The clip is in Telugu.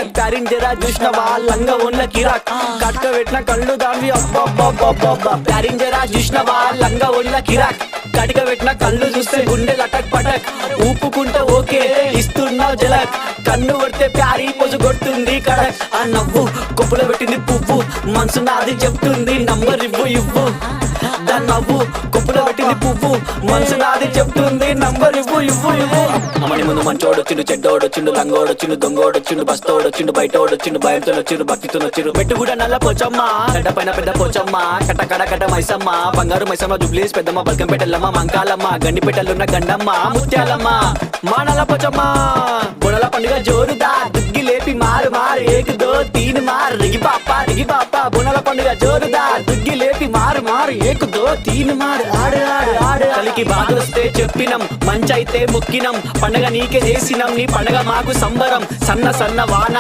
కటక్ ప్యారింగ్ జరా చూసినవా లంగా ఉన్న కిరాక్ కట్క పెట్టిన కళ్ళు దాన్ని అబ్బా ప్యారింగ్ జరా చూసినవా లంగా ఉన్న కిరాక్ కటిక పెట్టిన కళ్ళు చూస్తే గుండె లటక్ పటక్ ఊపుకుంటే ఓకే ఇస్తున్నావు జలక్ కన్ను కొడితే ప్యారీ పొజు కొడుతుంది కడక్ ఆ నవ్వు కొప్పులో పెట్టింది పువ్వు మనసు నాది చెప్తుంది నంబర్ ఇవ్వు దాని నవ్వు కొప్పులో పెట్టింది పువ్వు మనసు నాది చెప్తుంది నంబర్ ఇవ్వు అమ్మని ముందు మంచోడొచ్చిండు చెడ్డోడొచ్చిండు లంగోడొచ్చిండు దొంగోడొచ్చిండు బస్తోడొచ్చిండు బయటోడొచ్చిండు భయంతో వచ్చిండు భక్తితో వచ్చిండు మెట్టు కూడా నల్ల పోచమ్మ గడ్డ పైన పెద్ద పోచమ్మ కట్ట మైసమ్మ బంగారు మైసమ్మ జుబ్లీస్ పెద్దమ్మ బల్కంపేటల్లమ్మ మంకాలమ్మ గండిపేటలున్న గండమ్మ ముత్యాలమ్మ మా నల్ల పోచమ్మ బుడల పండుగ జోరుదా దుగ్గి లేపి మారు ఏక్ దో తీన్ మార్ రిగి పాప బుడల పండుగ జోరుదా దుగ్గి లేపి మారు ఏక్ దో తీన్ మార్ ఆడు కలికి బాధొస్తే చెప్పినం మంచైతే ముక్కినం పండగ నీకే చేసినం నీ పండగ మాకు సంబరం సన్న వాన